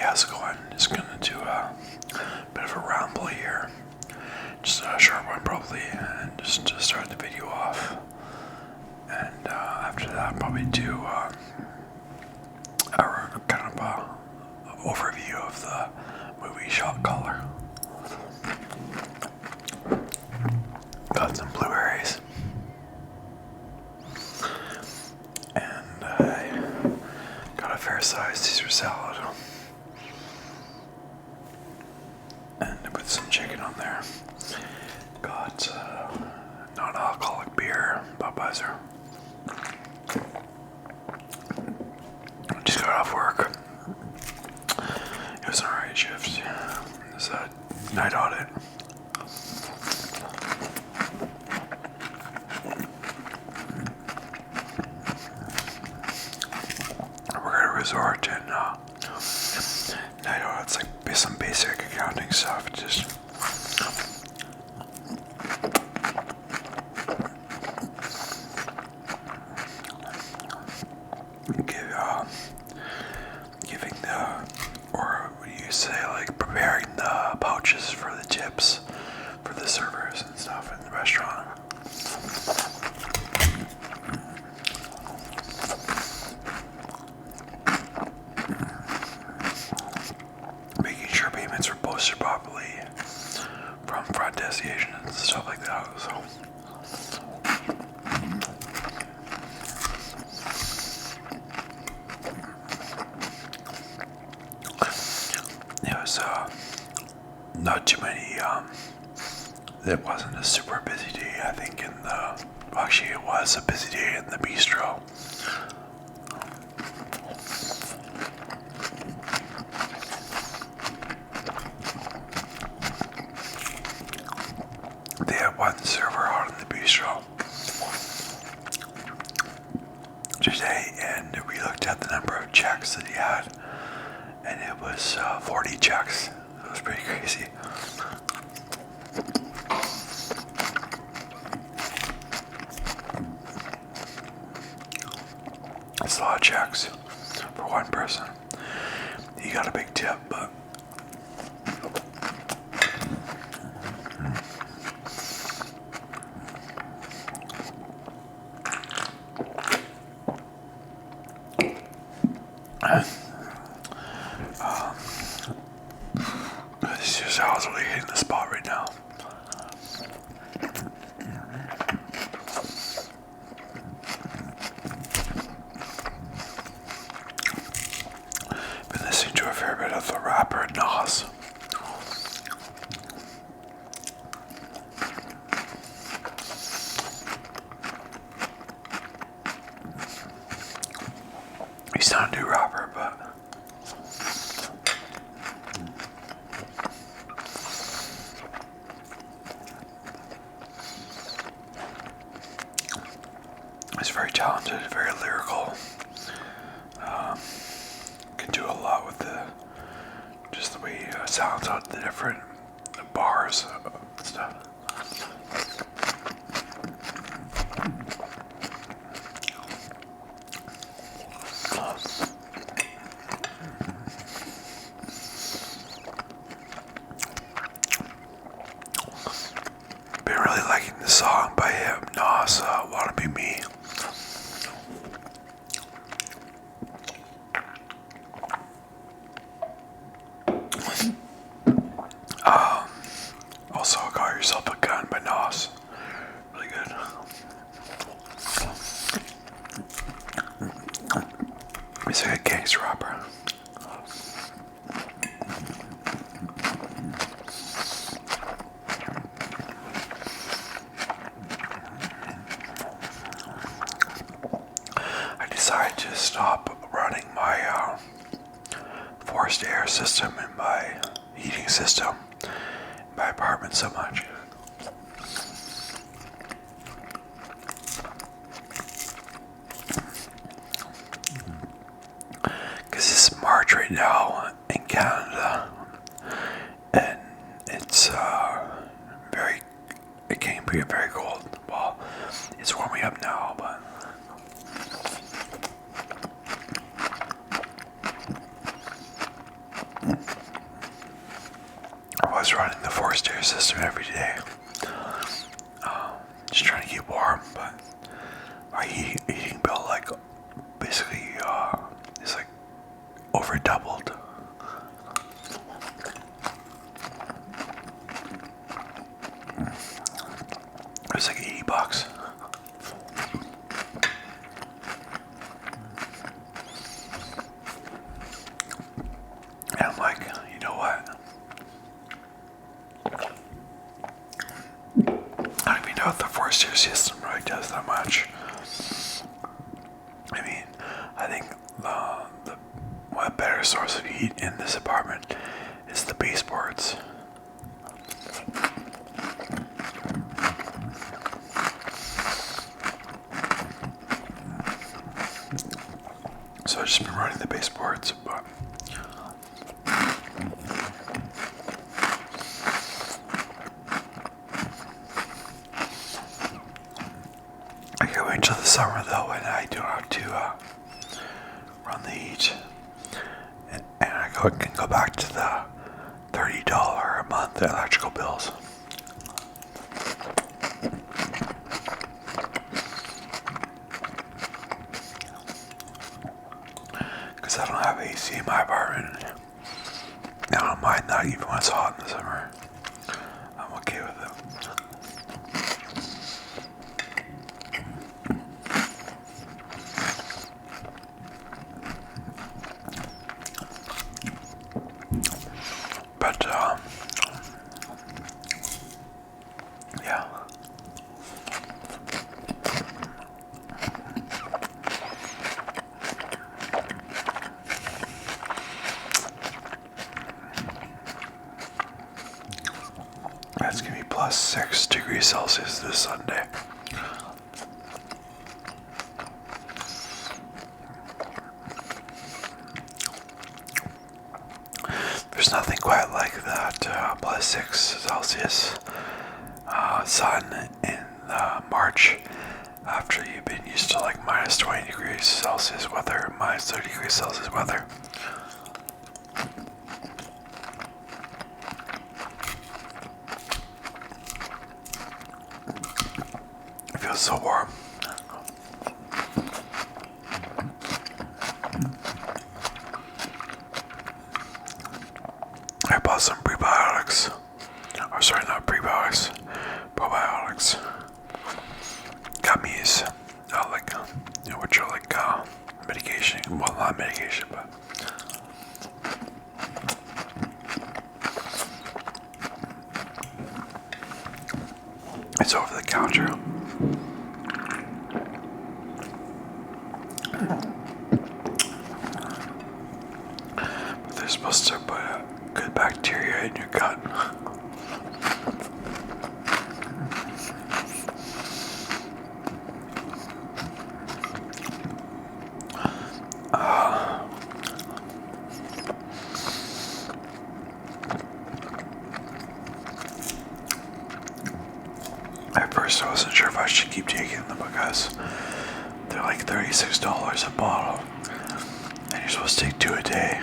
how's it going? Just gonna do a bit of a ramble here. Just a short one probably, and just to start the video off. And after that, probably do a kind of a overview of the movie Shot Caller. Got some blueberries. And I got a fair-sized Caesar salad. And I put some chicken on there. Got non-alcoholic beer, Budweiser. Just got off work. It was an alright shift. It was a night audit. We're at a resort and night audit's like some basic accounting stuff. Just giving the, or what do you say, like preparing the pouches for the tips for the servers and stuff in the restaurant. Making sure payments were posted properly from front desk agents and stuff like that. So it was not too many. It wasn't a super busy day. I think actually it was a busy day in the bistro. They had one server out in the bistro today, and we looked at the number of checks that he had, and it was 40 checks. It was pretty crazy. It's a lot of checks for one person. He got a big tip, but it's just how I was really hitting the spot right now. Been listening to a fair bit of the rapper Nas. He's not a new rapper, but he's very talented, very lyrical. Can do a lot with just the way he sounds out the different bars and stuff. Been really liking the song by him, Nas, Wanna Be Me. Also, Got Yourself a Gun by Nas. Really good. He's like a gangster rapper. I decided to stop running my forced air system in my heating system in my apartment so much. Because it's March right now in Canada, and it's it can be very cold. Well, it's warming up now, but I was running the forced air system every day, just trying to keep warm, but our heating bill, like, basically, is like over doubled. It was like $80. And I'm like, you know what? I don't even know if the forced air system really does that much. I mean, I think one better source of heat in this apartment is the baseboards. So I've just been running the baseboards, but I can't wait until the summer though, when I don't have to run the heat, and I can go back to the $30 a month electrical bills. Because I don't have AC in my apartment. I don't mind that even when it's hot in the summer. I'm okay with it. But, yeah. It's gonna be plus 6 degrees Celsius this Sunday. There's nothing quite like that plus 6 Celsius sun in March, after you've been used to like minus 20 degrees Celsius weather, minus 30 degrees Celsius weather. It feels so warm. I bought some prebiotics. Or sorry, not prebiotics. Probiotics. Gummies. Like, which are like medication. Well, not medication, but it's over the counter. But they're supposed to put good bacteria in your gut. At first I wasn't sure if I should keep taking them because they're like $36 a bottle. And you're supposed to take 2 a day.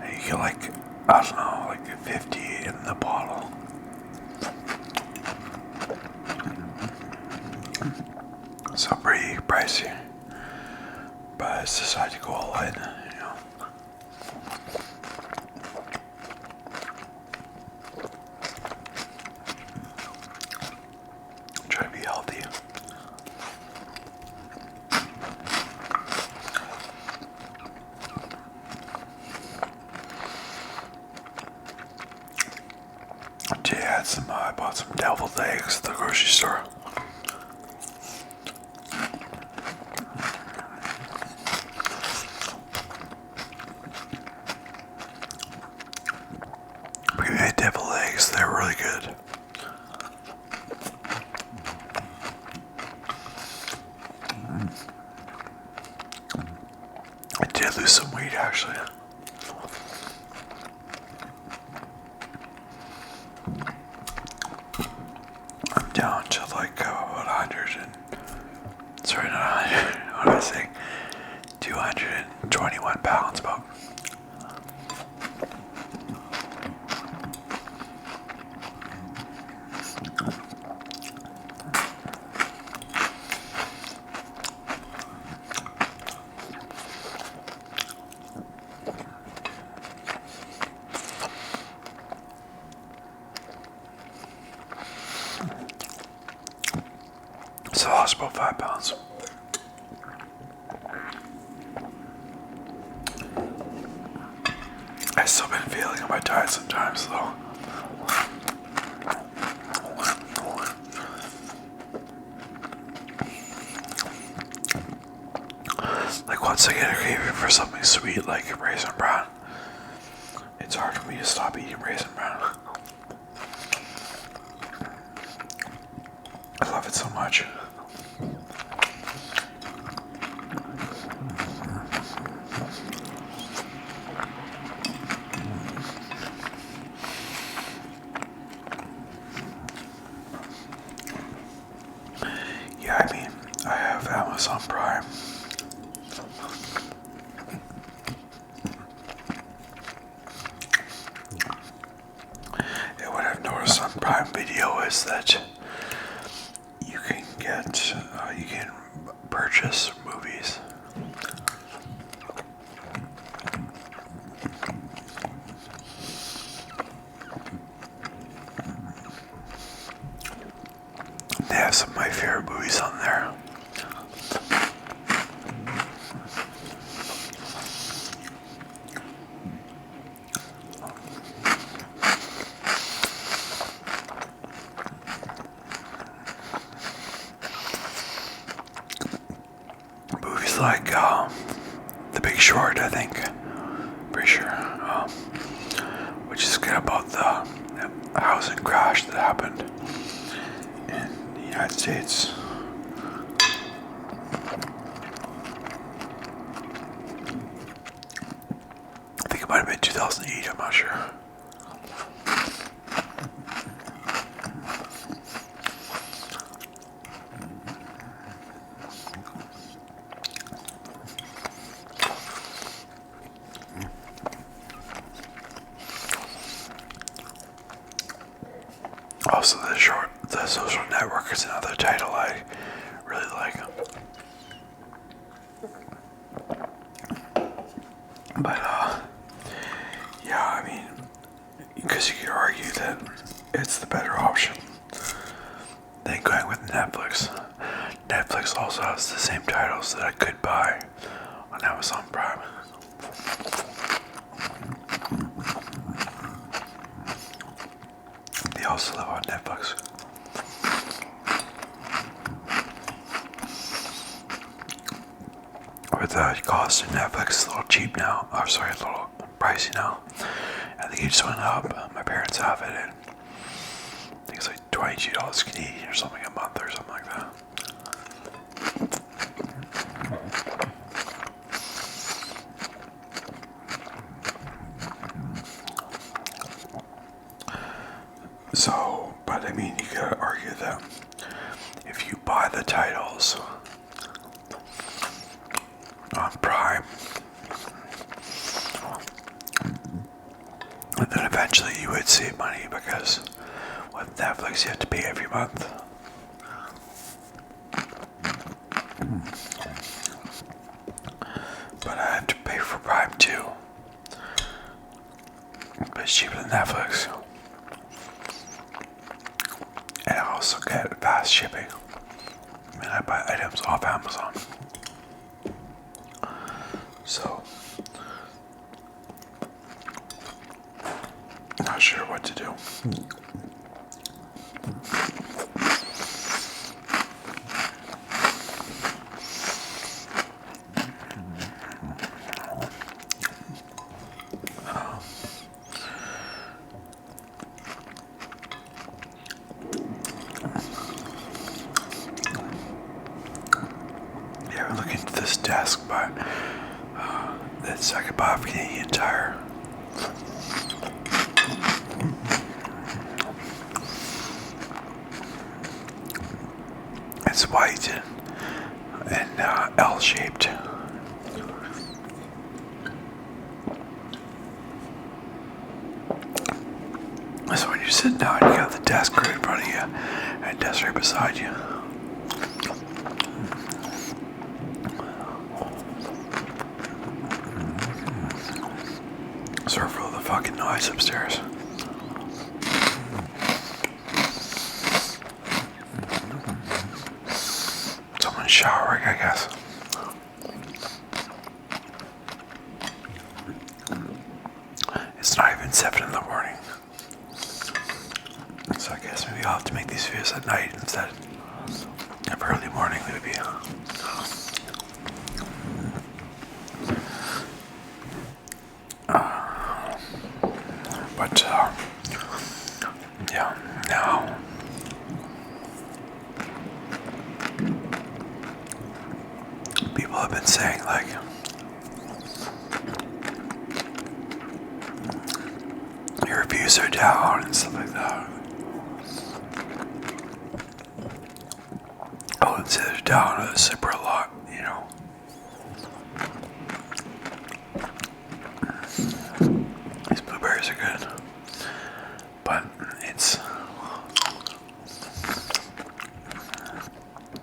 And you get like, I don't know, like 50 in the bottle. So pretty pricey. But I just decided to go all in, Try to be healthy. Today I bought some deviled eggs at the grocery store. We made deviled eggs, they're really good. I did lose some weight actually. I'm down to like about 100 and, sorry, not 100, what am I saying? 221 pounds about. lost about 5 pounds. I've still been feeling on my diet sometimes though. Like once I get a craving for something sweet like raisin bran, it's hard for me to stop eating raisin bran. I love it so much. Yeah, I mean, I have Amazon Prime. And what I've noticed on Prime Video is that you can purchase movies. They have some of my favorite movies on there. Movies like The Big Short, I think. Pretty sure. Which is kind of about the housing crash that happened in the United States. I think it might have been 2008, I'm not sure. Also, The Social Network is another title I really like. But, yeah, I mean, because you could argue that it's the better option than going with Netflix. Netflix also has the same titles that I could buy on Amazon Prime. They also live on Netflix. With the cost of Netflix is a little cheap now. Oh, sorry, a little pricey now. I think it just went up. My parents have it, and I think it's like $22 Canadian or something a month or something like that. So, but I mean, you could argue that if you buy the titles on Prime, and then eventually you would save money because with Netflix you have to pay every month. But I have to pay for Prime too. But it's cheaper than Netflix. And I also get fast shipping. I mean, I buy items off Amazon. So, not sure what to do. Yeah, we're looking at this desk, but it's I could buy a Canadian Tire. It's white and L-shaped. So when you sit down, you got the desk right in front of you and a desk right beside you. Sorry for all the fucking noise upstairs. showering, I guess. It's not even 7 in the morning. So I guess maybe I'll have to make these videos at night instead of early morning, maybe. But yeah, now people have been saying like your views are down and stuff like that. I wouldn't say they're down super a lot, you know. These blueberries are good, but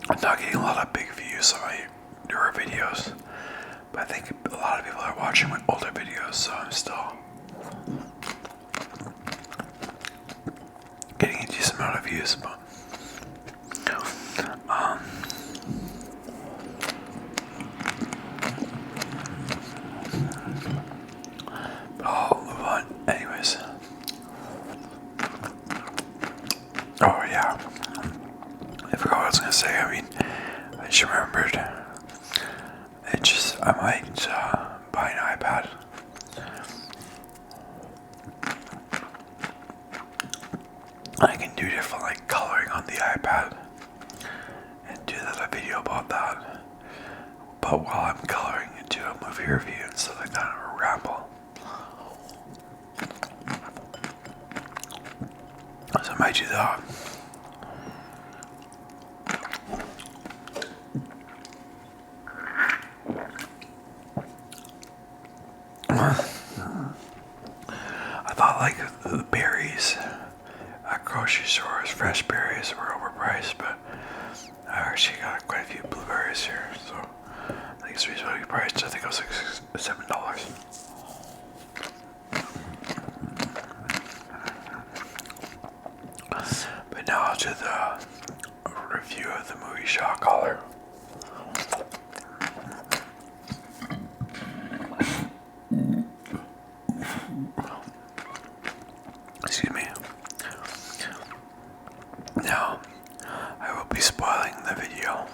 I'm not getting a lot of big views on my newer videos, but I think a lot of people are watching my older videos, so I'm still getting a decent amount of views, but I'll move on. Anyways. Oh yeah. I forgot what I was gonna say. I mean, I just remembered. I might buy an iPad. I can do different like coloring on the iPad and do a video about that. But while I'm coloring, do a movie review and stuff like that, or ramble. So I might do that. I thought like the berries at grocery stores, fresh berries were overpriced, but I actually got quite a few blueberries here, so I think it's reasonably priced. I think it was like $7. But now I'll do the review of the movie Shot Caller. Excuse me. Now, I will be spoiling the video.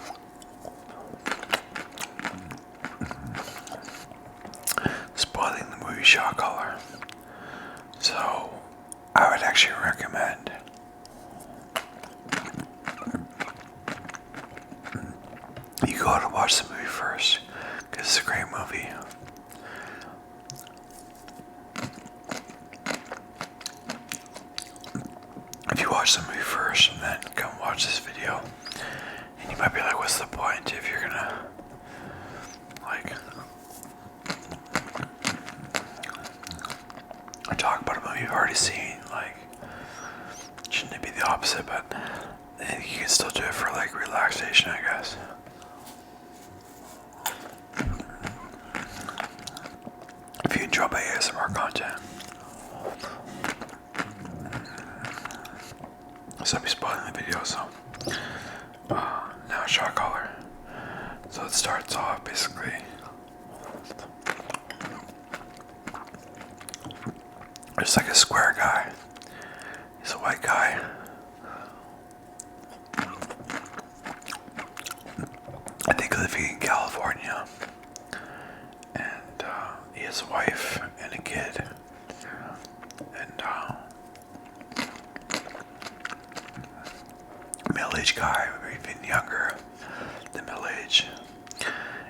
Spoiling the movie Shot Caller. So, I would actually recommend you go to watch the movie first, because it's a great movie. If you watch the movie first and then come watch this video, and you might be like, what's the point if you're gonna like talk about a movie you've already seen? Like, shouldn't it be the opposite? But I think you can still do it for like relaxation, I guess. If you enjoy my ASMR content. So I'll be spoiling the video, so now Shot Caller. So it starts off basically. There's like a square guy. He's a white guy. I think living in California. And he has a wife and a kid. And middle-aged guy, maybe even younger than middle age,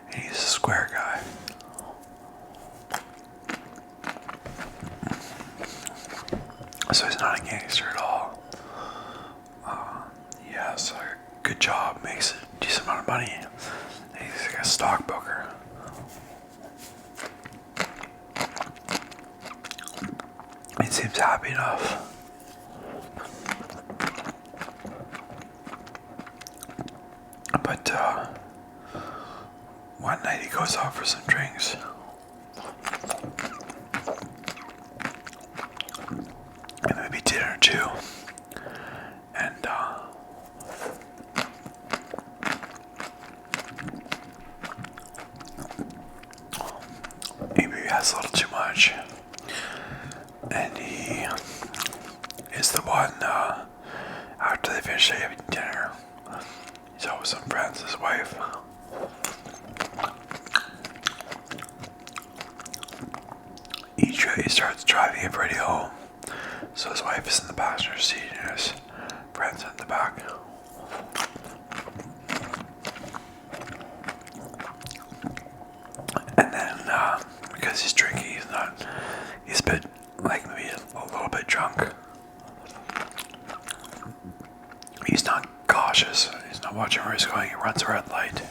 and he's a square guy. So he's not a gangster at all. He has a good job, makes a decent amount of money, and he's like a stockbroker. He seems happy enough. But one night he goes out for some drinks. And maybe dinner too. And And he is the one, after they finish having dinner, he's out with some friends, his wife. He starts driving everybody home. So his wife is in the passenger seat and his friends in the back. And then, because he's drinking, he's a bit, like maybe a little bit drunk. He's not cautious. He's not watching where he's going. He runs a red light.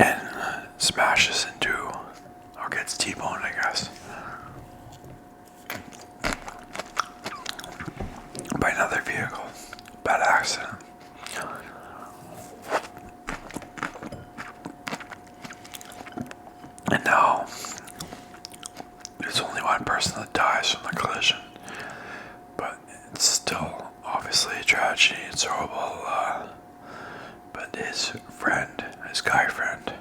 And smashes into, or gets T-boned, I guess, by another vehicle. Bad accident. And now, there's only one person that dies from the collision. But it's still obviously a tragedy. It's horrible. But his friend, his guy friend,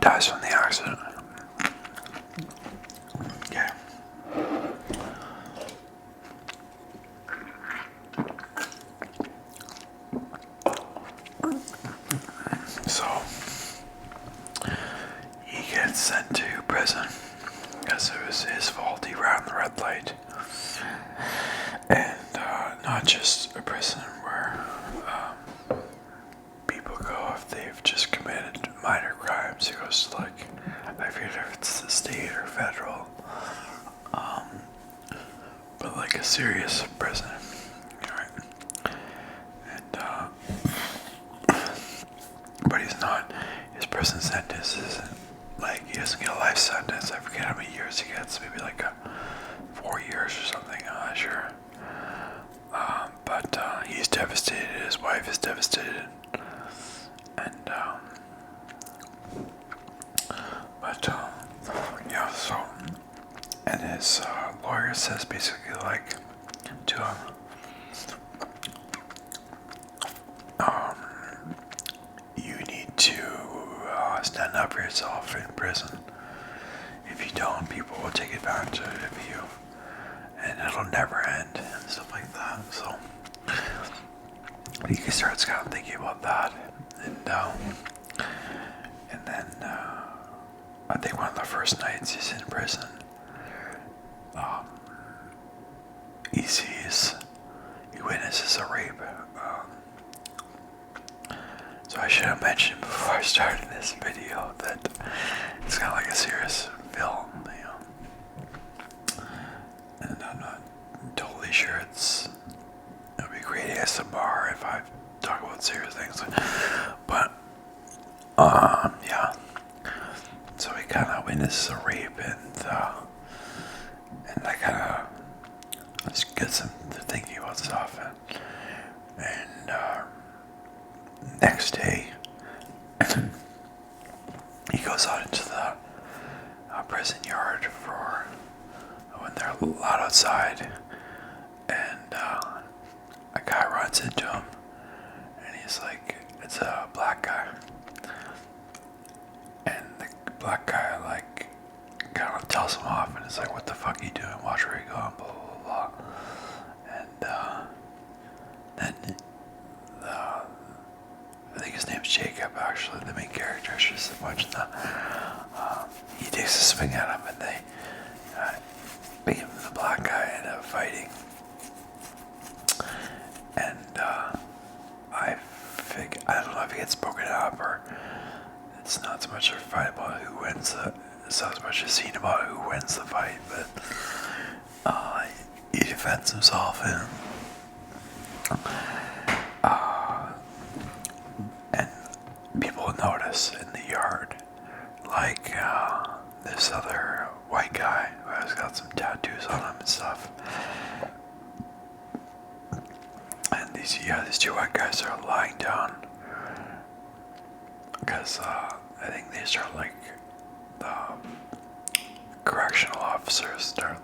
dies from the accident. Yeah. So he gets sent to prison because it was his fault. He ran the red light. And not just a prison where people go if they've just committed minor crimes. He goes to, like, I forget if it's the state or federal, but like a serious prison, right? And but he's not. His prison sentence isn't like, he doesn't get a life sentence. I forget how many years he gets. Maybe like 4 years or something. I'm not sure. But he's devastated. His wife is devastated. And yeah. So, and his lawyer says basically like to him, you need to stand up for yourself in prison. If you don't, people will take advantage of you, and it'll never end, and stuff like that. So he starts kind of thinking about that, and then I think one of the first nights he's in prison, he witnesses a rape. So I should have mentioned before I started this video that it's kind of like a serious film, and I'm not totally sure it'll be great ASMR if I talk about serious things, but yeah. So he kind of witnesses a rape, and that kind of just gets him to thinking about stuff, and next day he goes out into the prison yard for when they're loud outside, and a guy runs into him, and he's like, it's a black guy, and the black guy like kind of tells him off, and it's like, what the fuck are you doing, watch where you're going, blah blah blah, and then I think his name's Jacob, actually, the main character. I should have mentioned that. He takes a swing at him, and they, him and the black guy end up fighting. And I don't know if it gets broken up, or it's not so much a fight about who wins it's not as much a scene about who wins the fight, but he defends himself, and people notice in the yard, like this other white guy who has got some tattoos on him and stuff. And these two white guys are lying down because I think they start like the correctional officers start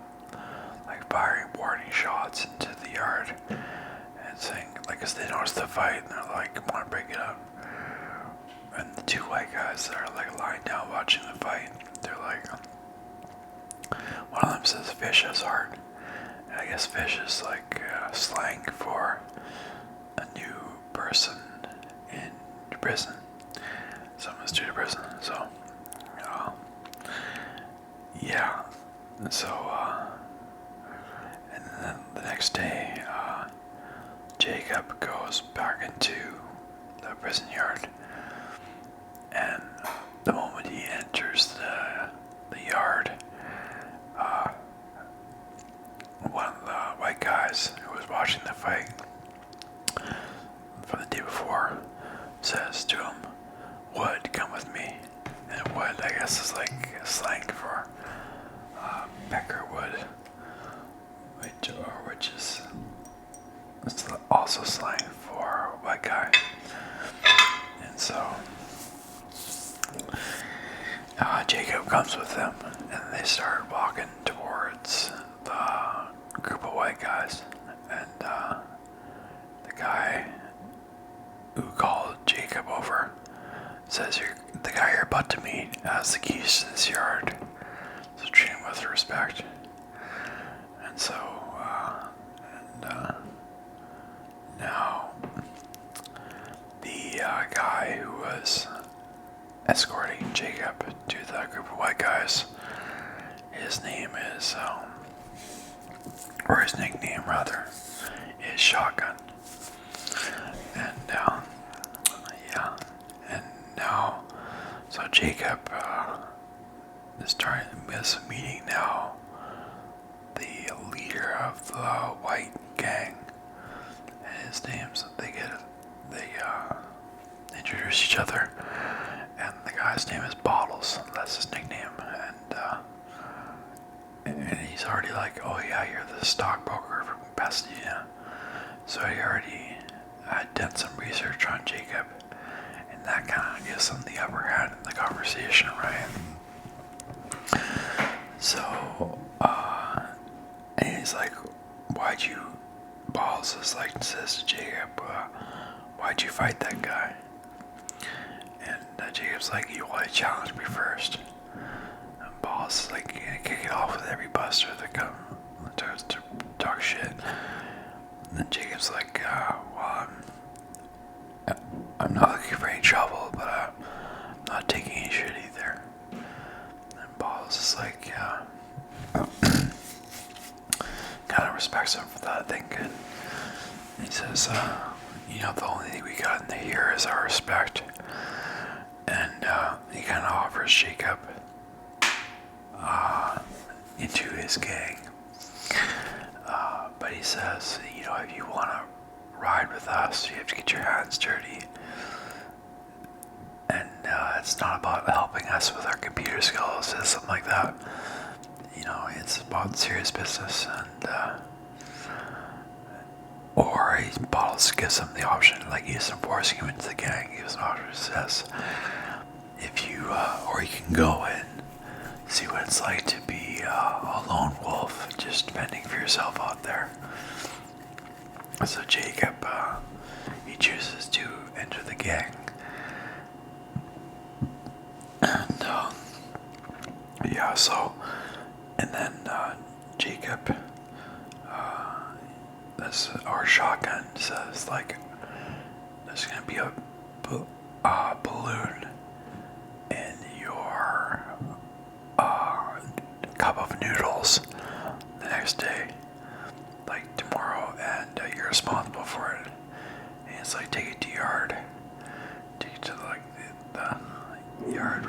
like firing warning shots into the yard and saying like, 'cause they notice the fight and they're like, "Want to break it up?" And the two white guys that are like lying down watching the fight, they're like, one of them says fish has heart. And I guess fish is like slang for a new person in prison. Someone's due to prison. So, yeah. So, and then the next day, Jacob goes back into the prison yard. And the moment he enters the yard, one of the white guys who was watching the fight from the day before says to him, "Wood, come with me." And wood, I guess, is like slang for pecker wood, which is it's also slang for white guy. And so Jacob comes with them, and they start walking towards the group of white guys. And the guy who called Jacob over says, "The guy you're about to meet has the keys to this yard, so treat him with respect." And so, now the guy who was escorting Jacob to that group of white guys, his name is, or his nickname rather, is Shotgun. And yeah, and now, so Jacob is meeting now the leader of the white gang, and his name's they introduce each other, and the guy's name is Bottles. That's his nickname, and he's already like, "Oh yeah, you're the stockbroker from Pasadena." So he already had done some research on Jacob, and that kind of gives him the upper hand in the conversation, right? So, and he's like, Balls is like, says to Jacob, "Why'd you fight that guy?" And Jacob's like, "You want to challenge me first?" And Balls is like, "Gonna kick it off with every buster that comes to talk shit." And then Jacob's like, "Well, I'm not looking for any trouble, but I'm not taking any shit either." And Balls is like, kind of respects him for that, thinking. He says, "The only thing we got in here is our respect." And he kind of offers Jacob into his gang. But he says, "If you want to ride with us, you have to get your hands dirty. And it's not about helping us with our computer skills," or something like that. It's about serious business. And or he gives him the option, like he isn't forcing him into the gang. He gives him an option, says, "If you, or you can go and see what it's like to be a lone wolf, just fending for yourself out there." So Jacob, he chooses to enter the gang. And, yeah, so, and then Jacob, our Shotgun says, like, "There's gonna be a balloon in your cup of noodles the next day, like tomorrow, and you're responsible for it." And it's like, "Take it to yard, take it to like the yard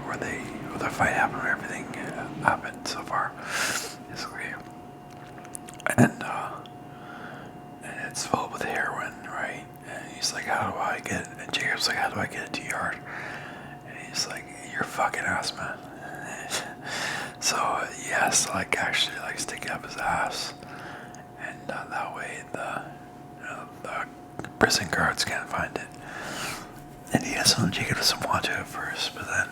where the fight happened, where everything happened so far, basically." And it's filled with heroin, right? And he's like, "How do I get it?" And Jacob's like, "How do I get it to yard?" And he's like, "You're fucking ass, man." So he has to actually stick it up his ass, and that way the prison guards can't find it. And Jacob doesn't want to at first, but then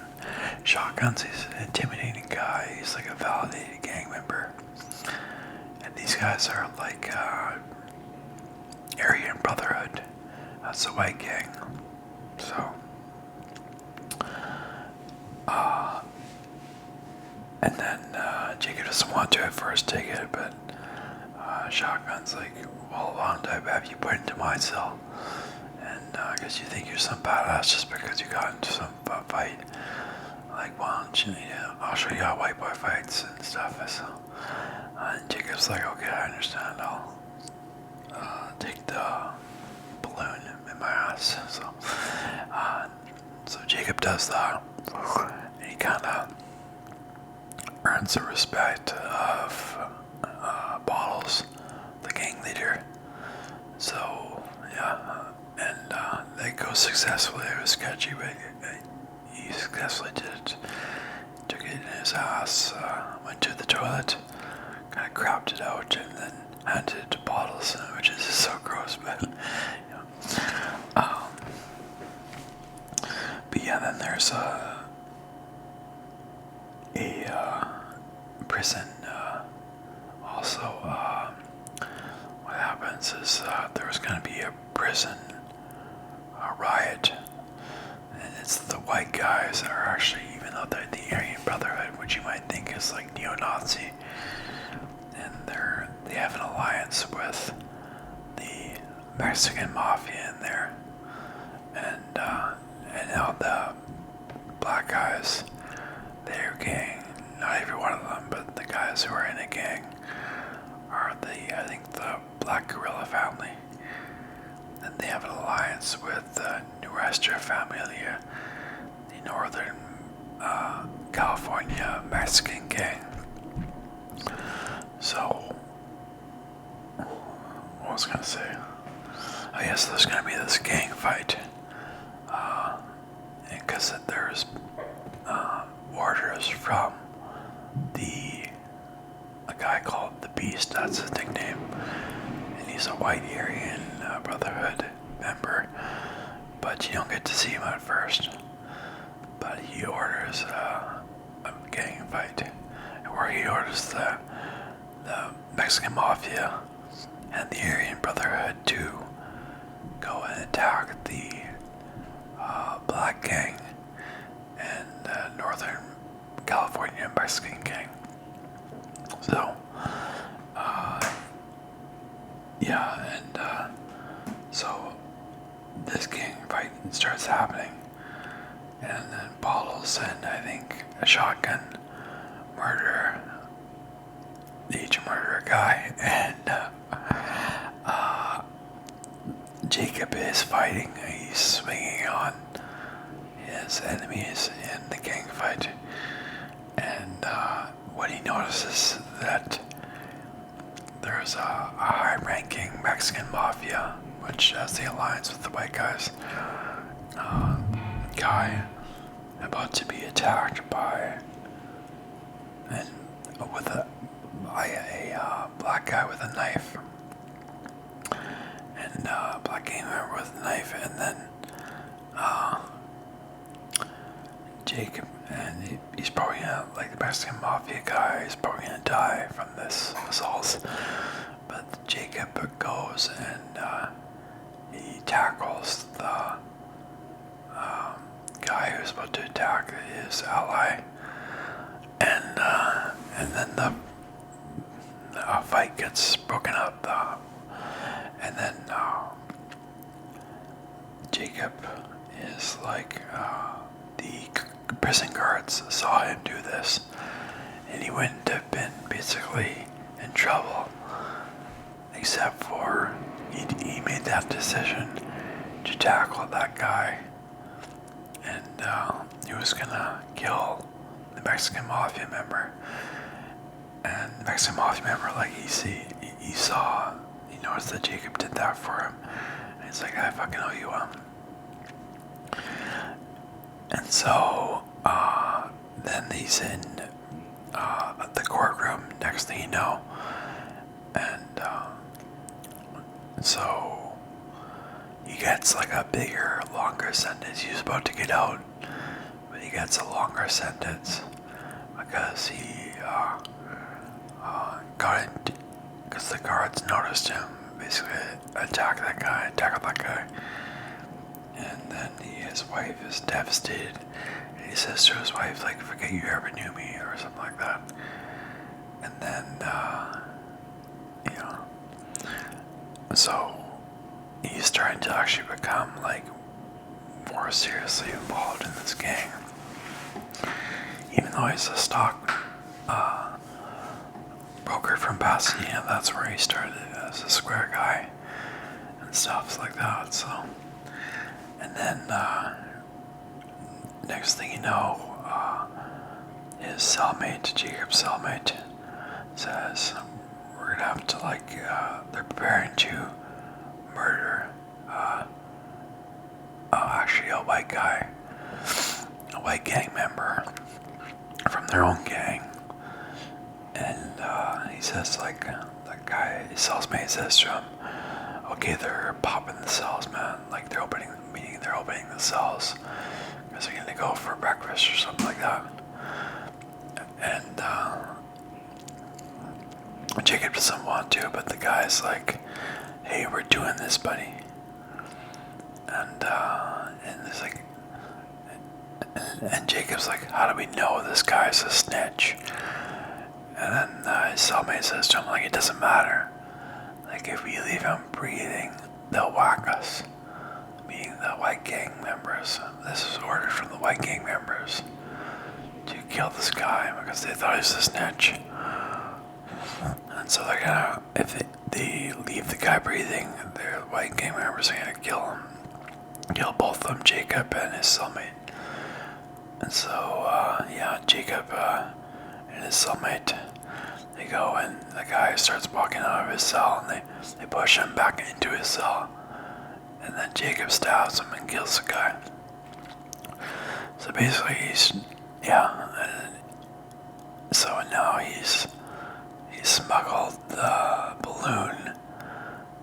Shotgun's he's an intimidating guy. He's like a validated gang member, and these guys are like Aryan Brotherhood. That's the white gang. So, and then Jacob doesn't want to at first take it, but Shotgun's like, well, why don't I have you put into my cell? And I guess you think you're some badass just because you got into some fight. Like, why don't you, I'll show you how white boy fights and stuff. So, and Jacob's like, okay, I understand. I'll take the balloon in my ass. So Jacob does that. And he kind of earns the respect of Bottles, the gang leader. So, yeah, and that goes successfully. It was sketchy, but he successfully did it. Took it in his ass, went to the toilet, kind of crapped it out, and then handed it to Bottles, which is so gross, but, but yeah, then there's a prison. Also, what happens is there was going to be a prison riot, and it's the white guys that are actually, even though they're the Aryan Brotherhood, which you might think is like neo-Nazi, and they have an alliance with the Mexican mafia in there, and now the black guys, their gang, not every one of them, but the guys who are in a gang are I think the Black Gorilla family. And they have an alliance with the Nuestra Familia, the Northern California Mexican gang. So, what was I going to say? I guess there's going to be this gang fight. Because there's orders from a guy called the Beast, that's his nickname, and he's a white Aryan Brotherhood member, but you don't get to see him at first. But he orders a gang fight, where he orders the Mexican Mafia and the Aryan Brotherhood to go and attack the Black Gang and the Northern California Mexican Gang. So, yeah, and so this gang fight starts happening, and then Bottles and I think a Shotgun murder a guy, and Jacob is fighting. He's swinging on his enemies in the gang fight, and what he notices that there's a high-ranking Mexican mafia, which has the alliance with the white guys, guy about to be attacked by a black guy with a knife, and black gang member with a knife, and then Jacob, and he's probably gonna, like the Mexican mafia guy, he's probably gonna die from this assault. But Jacob goes and he tackles the guy who's about to attack his ally, and then the fight gets broken up, and then Jacob is like, the prison guards saw him do this, and he wouldn't have been basically in trouble, except for he made that decision to tackle that guy, and he was gonna kill the Mexican mafia member. And the Mexican mafia member, like he noticed that Jacob did that for him, and he's like, I fucking owe you one. And so then he's in the courtroom, next thing you know, and so he gets like a bigger, longer sentence. He was about to get out, but he gets a longer sentence because he got it, because the guards noticed him basically tackled that guy. And then his wife is devastated. And he says to his wife, like, forget you ever knew me, or something like that. And then, you know, so he's starting to actually become, like, more seriously involved in this gang. Even though he's a stock broker from Pasadena, that's where he started as a square guy and stuff like that. So, and then next thing you know, his cellmate, Jacob's cellmate, says we're gonna have to they're preparing to murder actually a white guy, a white gang member from their own gang. And he says, like, that guy, his cellmate says to him, okay, they're popping the cells, man. Like, they're opening the cells because they're gonna go for breakfast or something like that. And Jacob doesn't want to, but the guy's like, hey, we're doing this, buddy. And it's like, and Jacob's like, how do we know this guy's a snitch? And then his cellmate says to him, like, it doesn't matter. Like, if we leave him breathing, they'll whack us. Meaning the white gang members. This is ordered from the white gang members to kill this guy because they thought he was a snitch. And so they're gonna, if they leave the guy breathing, their white gang members are gonna kill him. Kill both of them, Jacob and his cellmate. And so, Jacob and his cellmate, they go, and the guy starts walking out of his cell, and they push him back into his cell. And then Jacob stabs him and kills the guy. So basically, so now he's smuggled the balloon.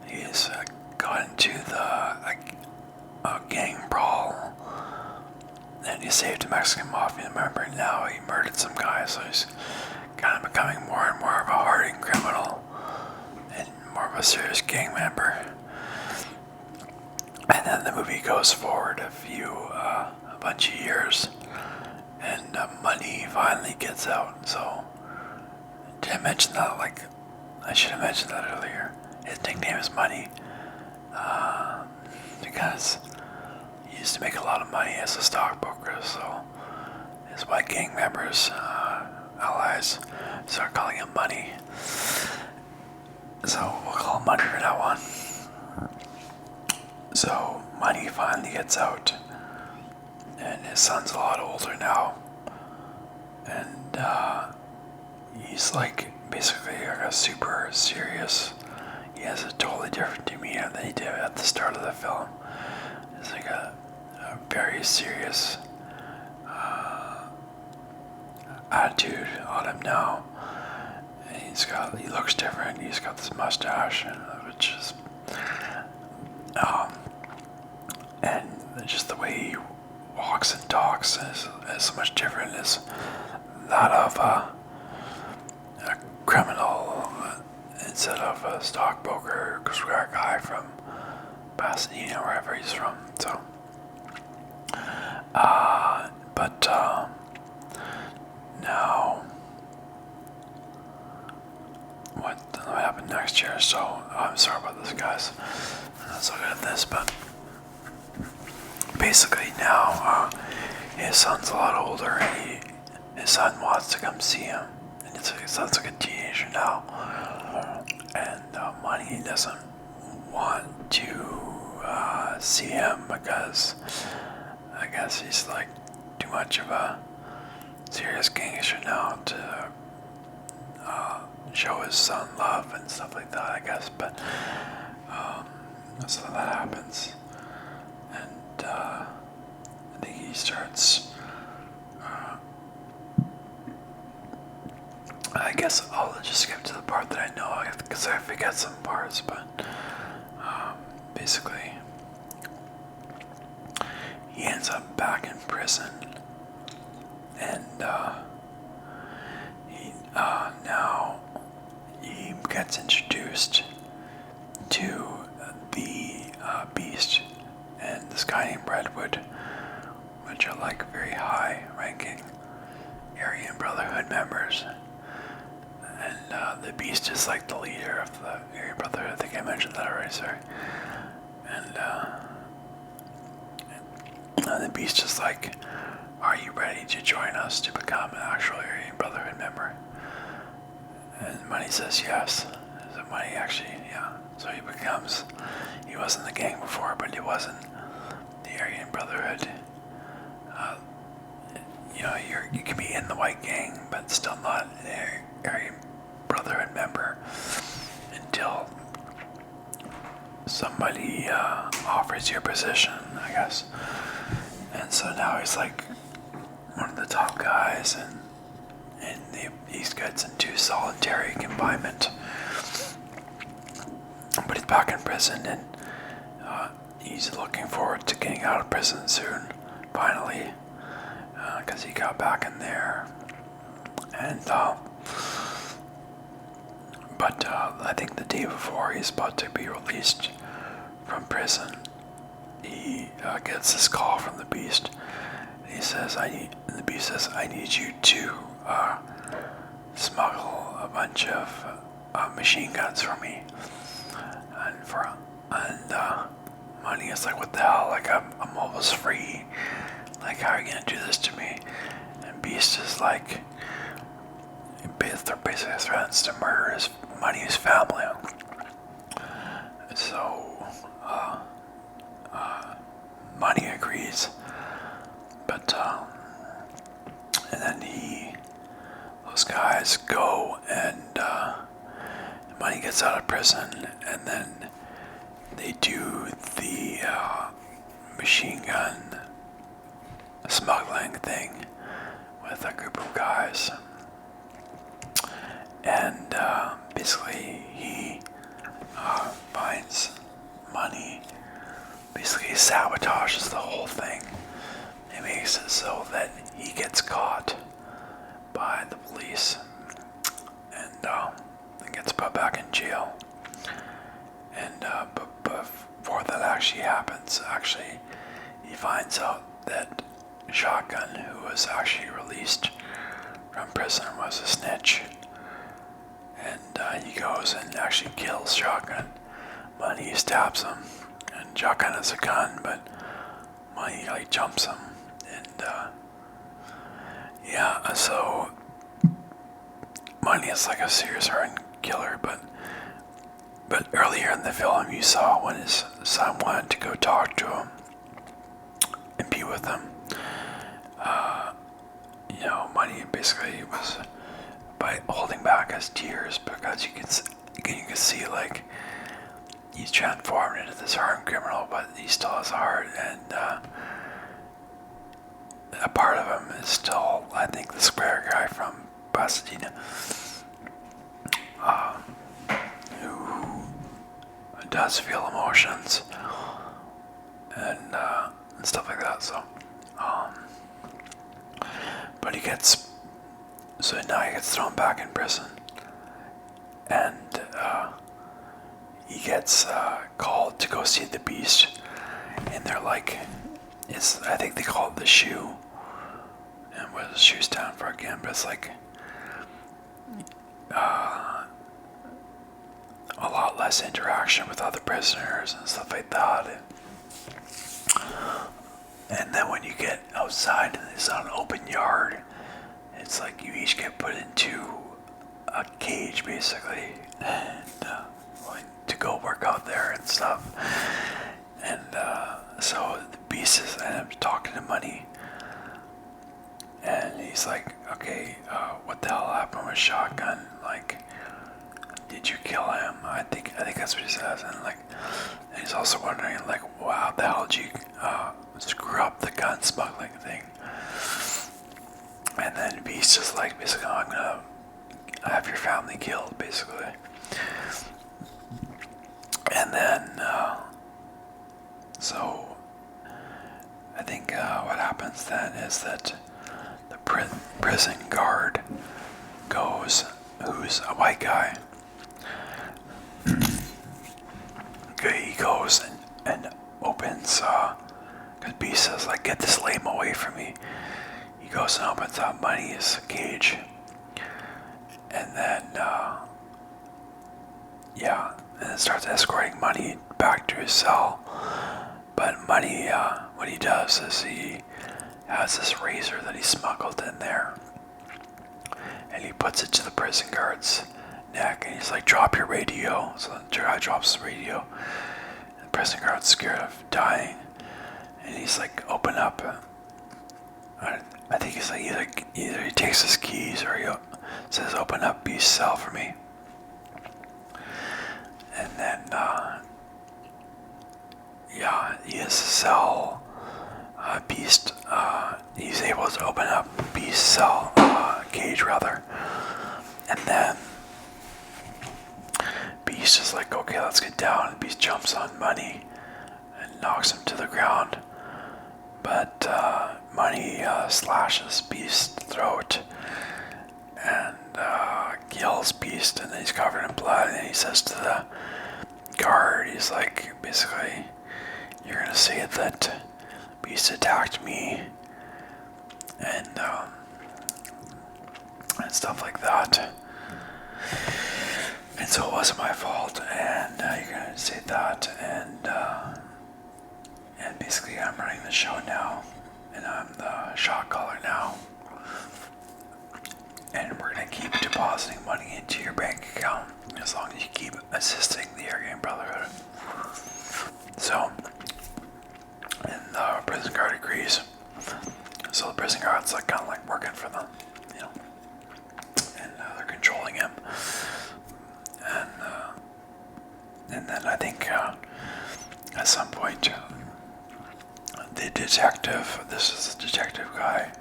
He's got into the gang brawl, and he saved a Mexican mafia member. Now he murdered some guy, so he's kind of becoming more and more of a hardened criminal and more of a serious gang member. And then the movie goes forward a bunch of years, and money finally gets out. So, did I mention that? Like, I should have mentioned that earlier. His nickname is Money, because he used to make a lot of money as a stockbroker. So, his white gang members, allies, start calling him Money. So we'll call him Money from now on. So Money finally gets out, and his son's a lot older now, and he's like basically a super serious. He has a totally different demeanor than he did at the start of the film. He's like a very serious attitude on him now, and he looks different. He's got this mustache, which is and just the way he walks and talks is so much different as that of a criminal instead of a stockbroker square guy from Pasadena, wherever he's from. So, now, what happened next year? So, I'm sorry about this, guys. I'm not so good at this, but basically now, his son's a lot older, and his son wants to come see him, and his son's like a teenager now, and Money doesn't want to see him because I guess he's like too much of a serious gangster now to show his son love and stuff like that, I guess. But so that happens, and I think he starts. I guess I'll just skip to the part that I know because I forget some parts, but basically he ends up back in prison, and now he gets introduced to the Beast and this guy named Redwood, which are like very high-ranking Aryan Brotherhood members. And the Beast is like the leader of the Aryan Brotherhood. I think I mentioned that already, sorry. And the Beast is like, are you ready to join us to become an actual Aryan Brotherhood member? And Money says yes. So Money actually, yeah. So he was in the gang before, but he wasn't the Aryan Brotherhood. You can be in the White Gang, but still not an Aryan Brotherhood member until somebody offers you a position, I guess. And so now he's like one of the top guys, and he gets into solitary confinement. But he's back in prison, and he's looking forward to getting out of prison soon, finally, because he got back in there. And but I think the day before he's about to be released from prison, he gets this call from the Beast. He says, the Beast says, I need you to smuggle a bunch of machine guns for me. And Money is like, what the hell? Like, I'm almost free. Like, how are you gonna do this to me? And Beast is like, basically threatens to murder Money's family. So Money agrees, but and then those guys go, and Money gets out of prison, and then they do the machine gun smuggling thing with a group of guys. And basically he finds Money, basically sabotages the whole thing. He makes it so that he gets caught by the police and gets put back in jail. And but before that actually happens, he finds out that Shotgun, who was actually released from prison, was a snitch. And he goes and actually kills Shotgun. Money stabs him, and Shotgun has a gun, but Money like jumps him. And yeah, so Money is like a serious hardened killer, but earlier in the film you saw when his son wanted to go talk to him and be with him. Money basically was by holding back his tears, because you can see like he's transformed into this hardened criminal, but he still has a heart, and a part of him is still, I think, the square guy from Pasadena, who does feel emotions and stuff like that. So, but now he gets thrown back in prison, and he gets called to go see the Beast, and they're like, I think they call it the Shoe, and what does the Shoe stand for again? But it's like a lot less interaction with other prisoners and stuff like that. And then when you get outside and it's on an open yard, it's like you each get put into a cage basically, and to go work out there and stuff. And so the Beast ends up talking to Money, and he's like, okay, what the hell happened with Shotgun? Like, did you kill him? I think that's what he says. And he's also wondering, like, wow, the hell did you screw up the gun smuggling thing? And then Beast just like, basically, I'm gonna have your family killed, basically. And then, so I think what happens then is that the prison guard goes, who's a white guy, basically he goes and opens, because Beast says, like, get this lame away from me. He goes and opens up Money's cage. And then, and then starts escorting Money back to his cell. But Money, what he does is he has this razor that he smuggled in there. And he puts it to the prison guard's neck. And he's like, drop your radio. So the guy drops the radio. And the prison guard's scared of dying. And he's like, open up. I think he's like, either he takes his keys or he says, open up Beast's cell for me. And then, he has a cell. Beast, he's able to open up Beast's cell, cage rather. And then Beast is like, okay, let's get down. And Beast jumps on Money and knocks him to the ground. But Money slashes Beast's throat and kills Beast, and then he's covered in blood. And he says to the guard, he's like, basically, you're gonna say that Beast attacked me, and stuff like that. And so it wasn't my fault, and you're gonna say that, and basically I'm running the show now, and I'm the shot caller now. And we're gonna keep depositing money into your bank account as long as you keep assisting the Air Game Brotherhood. So, and the prison guard agrees. So the prison guard's like kind of like working for them, you know, and they're controlling him. And then I think at some point the detective, this is the detective guy,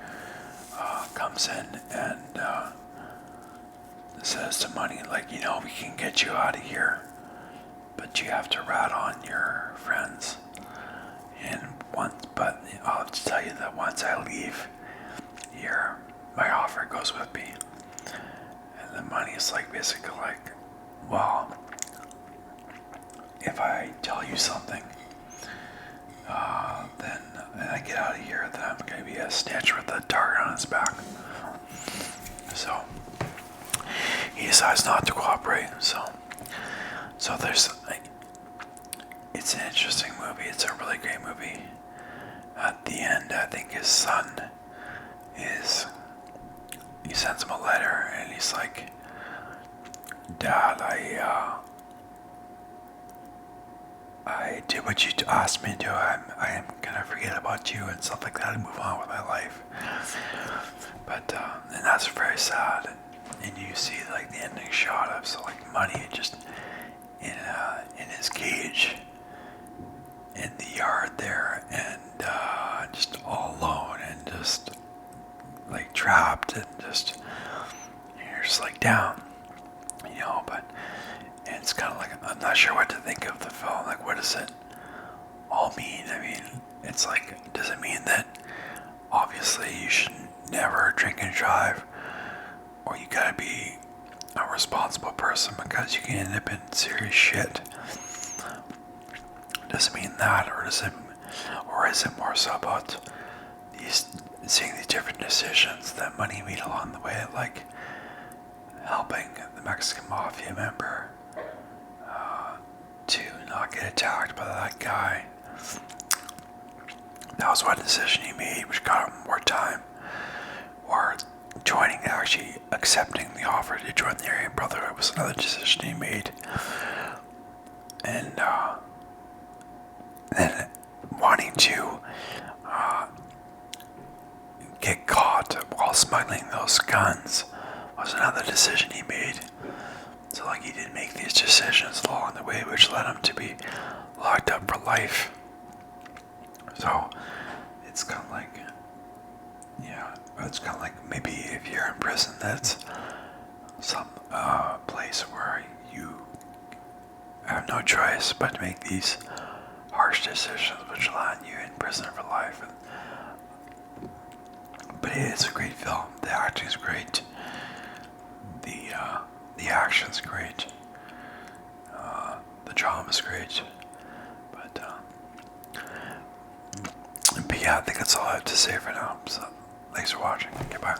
comes in and says to Money, like, you know, we can get you out of here, but you have to rat on your friends. But I'll have to tell you that once I leave here, my offer goes with me. And the Money is like, basically like, well, if I tell you something, then and I get out of here, then I'm going to be a snitch with a target on his back. So he decides not to cooperate. So there's, it's an interesting movie. It's a really great movie. At the end, I think his son he sends him a letter, and he's like, Dad, I did what you asked me to do. I am gonna forget about you and stuff like that and move on with my life. But and that's very sad. And you see like the ending shot of Money just in his cage in the yard there, and just all alone and just like trapped and just you're just like down, you know. But it's kind of like, I'm not sure what to think of the film. Like, what does it all mean? I mean, it's like, does it mean that obviously you should never drink and drive, or you gotta be a responsible person because you can end up in serious shit? Does it mean that, or is it more so about seeing these different decisions that Money made along the way, like helping the Mexican mafia member to not get attacked by that guy? That was one decision he made, which got him more time. Or actually accepting the offer to join the Aryan Brotherhood was another decision he made. And then wanting to get caught while smuggling those guns was another decision he made. So like, he did make these decisions along the way, which led him to be locked up for life. So it's kind of like, it's kind of like maybe if you're in prison, that's some place where you have no choice but to make these harsh decisions which land you in prison for life. But it's a great film. The acting's great. The action's great. The drama's great. yeah, I think that's all I have to say for now. So thanks for watching. Goodbye.